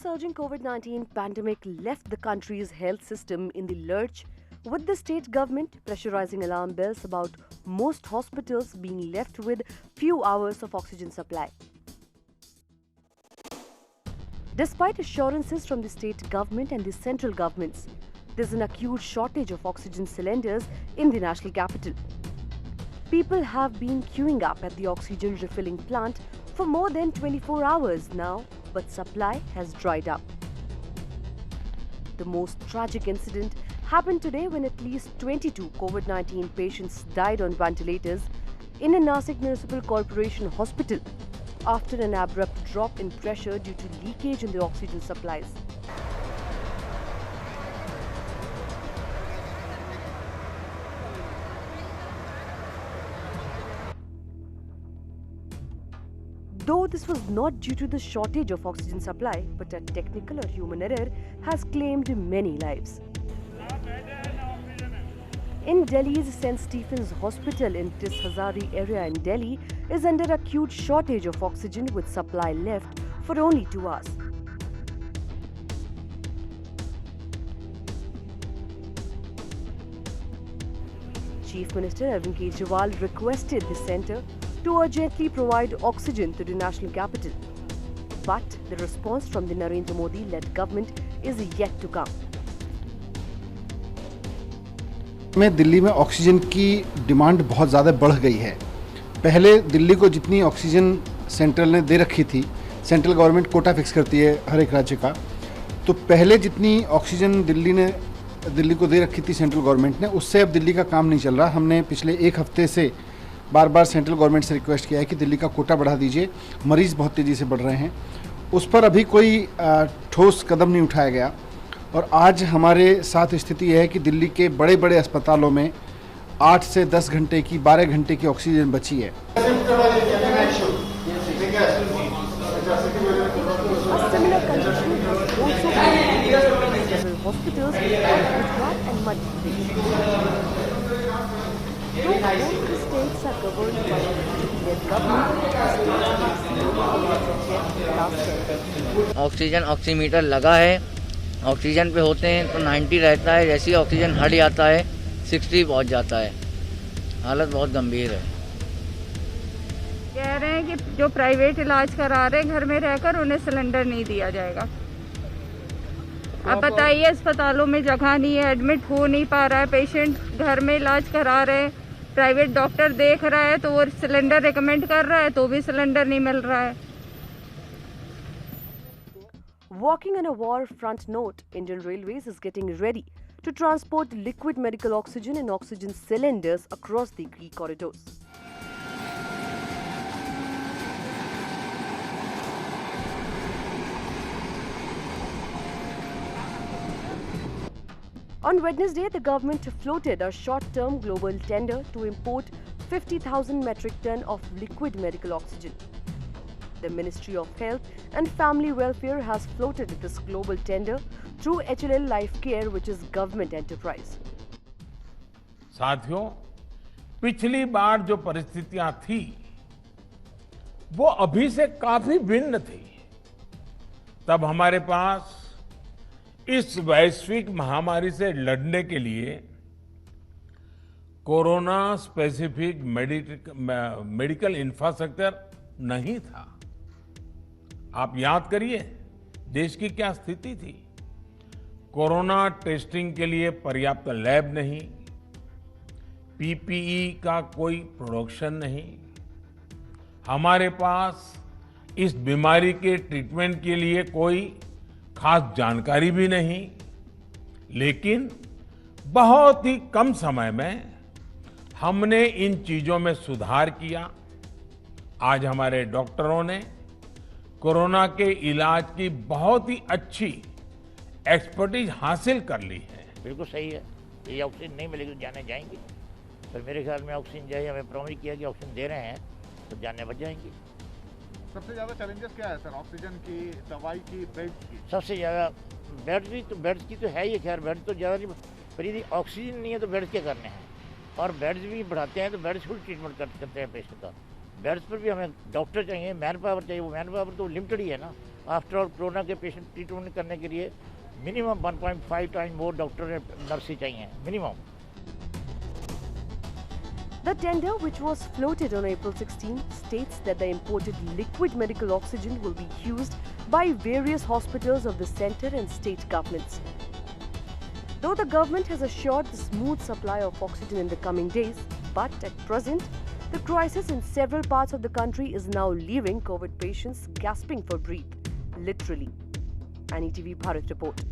surging COVID-19 pandemic left the country's health system in the lurch, with the state government pressurizing alarm bells about most hospitals being left with few hours of oxygen supply. Despite assurances from the state government and the central governments, there's an acute shortage of oxygen cylinders in the national capital. People have been queuing up at the oxygen refilling plant for more than 24 hours now, but supply has dried up. The most tragic incident happened today when at least 22 COVID-19 patients died on ventilators in a Nasik Municipal Corporation hospital after an abrupt drop in pressure due to leakage in the oxygen supplies. Though this was not due to the shortage of oxygen supply, but a technical or human error has claimed many lives. In Delhi's St. Stephen's Hospital in Tis Hazari area in Delhi is under acute shortage of oxygen with supply left for only 2 hours. Chief Minister Arvind Kejriwal requested the centre to urgently provide oxygen to the national capital. But the response from the Narendra Modi-led government is yet to come. में दिल्ली में oxygen की demand बहुत ज़्यादा बढ़ गई है। पहले दिल्ली को जितनी ऑक्सीजन सेंट्रल ने दे रखी थी, सेंट्रल गवर्नमेंट कोटा फिक्स करती है हर एक राज्य का, तो पहले जितनी ऑक्सीजन दिल्ली को दे रखी थी सेंट्रल गवर्नमेंट ने, उससे अब दिल्ली का काम नहीं चल रहा। हमने पिछले एक हफ्ते से बार बार सेंट्रल गवर्नमेंट से रिक्वेस्ट किया है कि दिल्ली का कोटा बढ़ा दीजिए, मरीज़ बहुत तेज़ी से बढ़ रहे हैं। उस पर अभी कोई ठोस कदम नहीं उठाया गया और आज हमारे साथ स्थिति है कि दिल्ली के बड़े बड़े अस्पतालों में 8 से 10 घंटे की 12 घंटे की ऑक्सीजन बची है। ऑक्सीजन ऑक्सीमीटर लगा है, ऑक्सीजन पे होते हैं तो 90 रहता है, जैसे ही ऑक्सीजन हट जाता है 60 पहुंच जाता है। हालत बहुत गंभीर है। कह रहे हैं कि जो प्राइवेट इलाज करा रहे हैं घर में रहकर उन्हें सिलेंडर नहीं दिया जाएगा। अब बताइए, अस्पतालों में जगह नहीं है, एडमिट हो नहीं पा रहा है पेशेंट, घर में इलाज करा रहे हैं, प्राइवेट डॉक्टर देख रहा है तो वो सिलेंडर रिकमेंड कर रहा है तो भी सिलेंडर नहीं मिल रहा है। Walking on a war front note, Indian Railways is getting ready to transport liquid medical oxygen and oxygen cylinders across the key corridors. On Wednesday, the government floated a short-term global tender to import 50,000 metric ton of liquid medical oxygen. The Ministry of Health and Family Welfare has floated this global tender through HLL Lifecare, which is government enterprise. साथियों, पिछली बार जो परिस्थितियां थी वो अभी से काफी भिन्न थी। तब हमारे पास इस वैश्विक महामारी से लड़ने के लिए कोरोना स्पेसिफिक मेडिकल इंफ्रास्ट्रक्चर नहीं था। आप याद करिए देश की क्या स्थिति थी। कोरोना टेस्टिंग के लिए पर्याप्त लैब नहीं, पीपीई का कोई प्रोडक्शन नहीं, हमारे पास इस बीमारी के ट्रीटमेंट के लिए कोई खास जानकारी भी नहीं। लेकिन बहुत ही कम समय में हमने इन चीजों में सुधार किया। आज हमारे डॉक्टरों ने कोरोना के इलाज की बहुत ही अच्छी एक्सपर्टीज हासिल कर ली है। बिल्कुल सही है, ये ऑक्सीजन नहीं मिलेगी तो जाने जाएंगी, पर मेरे ख्याल में ऑक्सीजन जो है हमें प्रॉमिस किया कि ऑक्सीजन दे रहे हैं तो जाने बच जाएंगी। सबसे ज़्यादा चैलेंजेस क्या है सर? ऑक्सीजन की, दवाई की, बेड्स की? सबसे ज़्यादा बेड्स की तो है ही, खैर बेड्स तो ज़्यादा नहीं, पर यदि ऑक्सीजन नहीं है तो बेड्स क्या करने हैं, और बेड्स भी बढ़ाते हैं तो बेड्स फुल ट्रीटमेंट करते हैं पेशेंट का। बेड्स पर भी हमें डॉक्टर चाहिए, मैन पावर चाहिए। वो मैन पावर तो लिमिटेड ही है ना। आफ्टर ऑल कोरोना के पेशेंट ट्रीटमेंट करने के लिए मिनिमम 1.5 टाइम मोर डॉक्टर नर्सें चाहिए minimum. The tender, which was floated on April 16, states that the imported liquid medical oxygen will be used by various hospitals of the centre and state governments. Though the government has assured the smooth supply of oxygen in the coming days, but at present, the crisis in several parts of the country is now leaving COVID patients gasping for breath, literally. NETV Bharat report.